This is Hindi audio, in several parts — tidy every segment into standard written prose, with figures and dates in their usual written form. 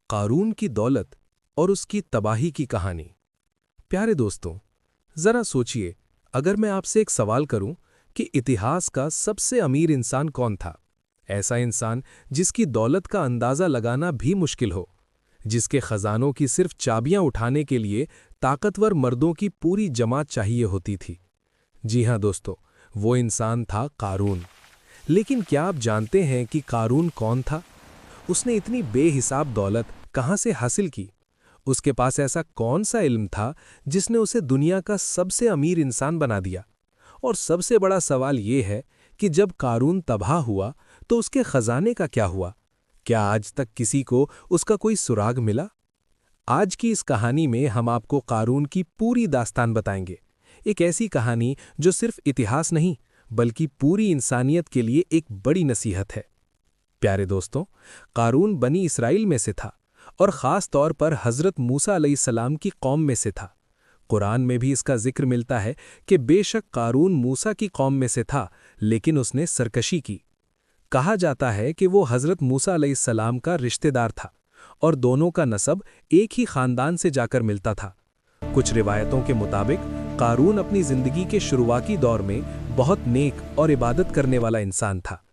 कारून की दौलत और उसकी तबाही की कहानी। प्यारे दोस्तों, जरा सोचिए, अगर मैं आपसे एक सवाल करूं कि इतिहास का सबसे अमीर इंसान कौन था। ऐसा इंसान जिसकी दौलत का अंदाजा लगाना भी मुश्किल हो, जिसके खजानों की सिर्फ चाबियां उठाने के लिए ताकतवर मर्दों की पूरी जमात चाहिए होती थी। जी हां दोस्तों, वो इंसान था कारून। लेकिन क्या आप जानते हैं कि कारून कौन था? उसने इतनी बेहिसाब दौलत कहां से हासिल की? उसके पास ऐसा कौन सा इल्म था जिसने उसे दुनिया का सबसे अमीर इंसान बना दिया? और सबसे बड़ा सवाल यह है कि जब कारून तबाह हुआ तो उसके खजाने का क्या हुआ? क्या आज तक किसी को उसका कोई सुराग मिला? आज की इस कहानी में हम आपको कारून की पूरी दास्तान बताएंगे। एक ऐसी कहानी जो सिर्फ इतिहास नहीं, बल्कि पूरी इंसानियत के लिए एक बड़ी नसीहत है। प्यारे दोस्तों, कारून बनी इसराइल में से था और ख़ास तौर पर हज़रत मूसा अलैहिस्सलाम की कौम में से था। कुरान में भी इसका जिक्र मिलता है कि बेशक कारून मूसा की कौम में से था, लेकिन उसने सरकशी की। कहा जाता है कि वो हज़रत मूसा अलैहिस्सलाम का रिश्तेदार था और दोनों का नसब एक ही ख़ानदान से जाकर मिलता था। कुछ रिवायतों के मुताबिक कारून अपनी ज़िंदगी के शुरुआती दौर में बहुत नेक और इबादत करने वाला इंसान था।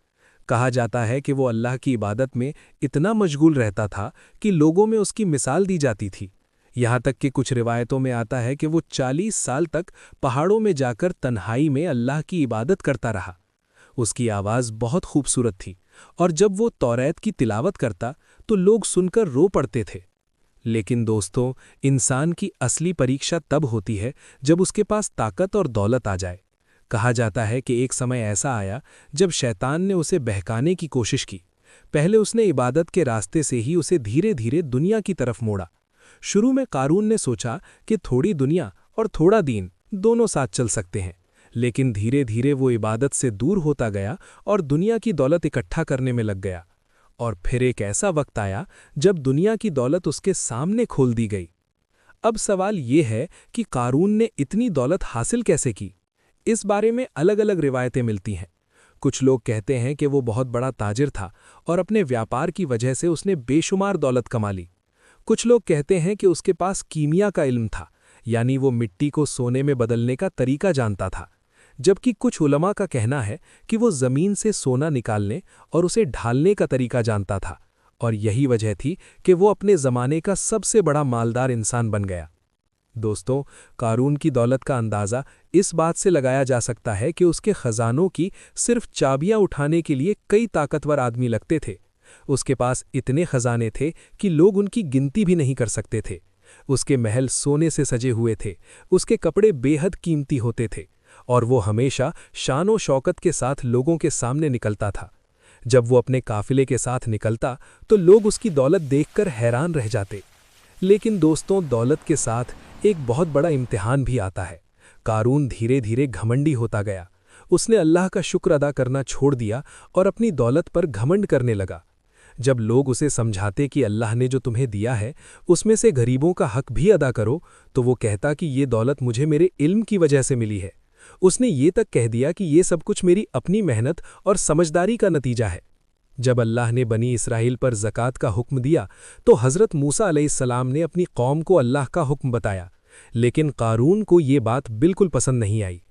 कहा जाता है कि वो अल्लाह की इबादत में इतना मशगूल रहता था कि लोगों में उसकी मिसाल दी जाती थी। यहाँ तक कि कुछ रिवायतों में आता है कि वो 40 साल तक पहाड़ों में जाकर तन्हाई में अल्लाह की इबादत करता रहा। उसकी आवाज़ बहुत खूबसूरत थी और जब वो तौरात की तिलावत करता तो लोग सुनकर रो पड़ते थे। लेकिन दोस्तों, इंसान की असली परीक्षा तब होती है जब उसके पास ताकत और दौलत आ जाए। कहा जाता है कि एक समय ऐसा आया जब शैतान ने उसे बहकाने की कोशिश की। पहले उसने इबादत के रास्ते से ही उसे धीरे धीरे दुनिया की तरफ मोड़ा। शुरू में कारून ने सोचा कि थोड़ी दुनिया और थोड़ा दीन दोनों साथ चल सकते हैं, लेकिन धीरे धीरे वो इबादत से दूर होता गया और दुनिया की दौलत इकट्ठा करने में लग गया। और फिर एक ऐसा वक्त आया जब दुनिया की दौलत उसके सामने खोल दी गई। अब सवाल ये है कि कारून ने इतनी दौलत हासिल कैसे की? इस बारे में अलग अलग रिवायतें मिलती हैं। कुछ लोग कहते हैं कि वो बहुत बड़ा ताजिर था और अपने व्यापार की वजह से उसने बेशुमार दौलत कमा ली। कुछ लोग कहते हैं कि उसके पास कीमिया का इल्म था, यानी वो मिट्टी को सोने में बदलने का तरीका जानता था। जबकि कुछ उलमा का कहना है कि वो ज़मीन से सोना निकालने और उसे ढालने का तरीका जानता था, और यही वजह थी कि वो अपने ज़माने का सबसे बड़ा मालदार इंसान बन गया। दोस्तों, कारून की दौलत का अंदाज़ा इस बात से लगाया जा सकता है कि उसके खजानों की सिर्फ चाबियां उठाने के लिए कई ताकतवर आदमी लगते थे। उसके पास इतने खजाने थे कि लोग उनकी गिनती भी नहीं कर सकते थे। उसके महल सोने से सजे हुए थे, उसके कपड़े बेहद कीमती होते थे, और वो हमेशा शान शौकत के साथ लोगों के सामने निकलता था। जब वो अपने काफिले के साथ निकलता तो लोग उसकी दौलत देखकर हैरान रह जाते। लेकिन दोस्तों, दौलत के साथ एक बहुत बड़ा इम्तिहान भी आता है। कारून धीरे धीरे घमंडी होता गया। उसने अल्लाह का शुक्र अदा करना छोड़ दिया और अपनी दौलत पर घमंड करने लगा। जब लोग उसे समझाते कि अल्लाह ने जो तुम्हें दिया है उसमें से गरीबों का हक भी अदा करो, तो वो कहता कि ये दौलत मुझे मेरे इल्म की वजह से मिली है। उसने ये तक कह दिया कि ये सब कुछ मेरी अपनी मेहनत और समझदारी का नतीजा है। जब अल्लाह ने बनी इसराइल पर ज़कात का हुक्म दिया तो हज़रत मूसा अलैहिस्सलाम ने अपनी कौम को अल्लाह का हुक्म बताया, लेकिन कारून को ये बात बिल्कुल पसंद नहीं आई।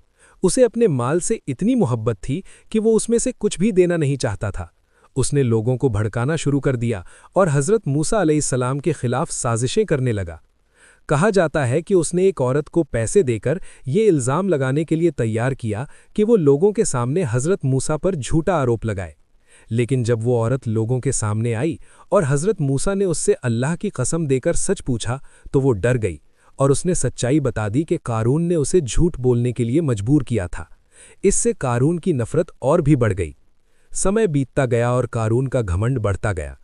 उसे अपने माल से इतनी मोहब्बत थी कि वो उसमें से कुछ भी देना नहीं चाहता था। उसने लोगों को भड़काना शुरू कर दिया और हज़रत मूसा अलैहिस्सलाम के खिलाफ साजिशें करने लगा। कहा जाता है कि उसने एक औरत को पैसे देकर ये इल्ज़ाम लगाने के लिए तैयार किया कि वो लोगों के सामने हज़रत मूसा पर झूठा आरोप लगाए। लेकिन जब वो औरत लोगों के सामने आई और हज़रत मूसा ने उससे अल्लाह की कसम देकर सच पूछा तो वो डर गई और उसने सच्चाई बता दी कि कारून ने उसे झूठ बोलने के लिए मजबूर किया था। इससे कारून की नफ़रत और भी बढ़ गई। समय बीतता गया और कारून का घमंड बढ़ता गया।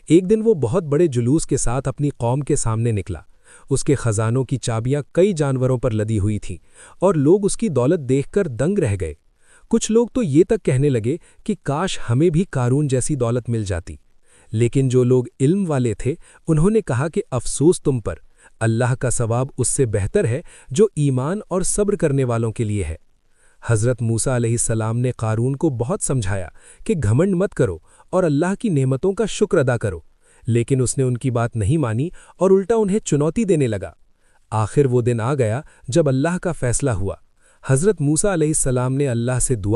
एक दिन वो बहुत बड़े जुलूस के साथ अपनी कौम के सामने निकला। उसके खजानों की चाबियां कई जानवरों पर लदी हुई थीं और लोग उसकी दौलत देखकर दंग रह गए। कुछ लोग तो ये तक कहने लगे कि काश हमें भी कारून जैसी दौलत मिल जाती। लेकिन जो लोग इल्म वाले थे उन्होंने कहा कि अफसोस तुम पर, अल्लाह का सवाब उससे बेहतर है जो ईमान और सब्र करने वालों के लिए है। हज़रत मूसा अलैहिस्सलाम ने कारून को बहुत समझाया कि घमंड मत करो और अल्लाह की नेमतों का शुक्र अदा करो, लेकिन उसने उनकी बात नहीं मानी और उल्टा उन्हें चुनौती देने लगा। आखिर वो दिन आ गया जब अल्लाह का फैसला हुआ। हज़रत मूसा अलैहिस्सलाम ने अल्लाह से दुआ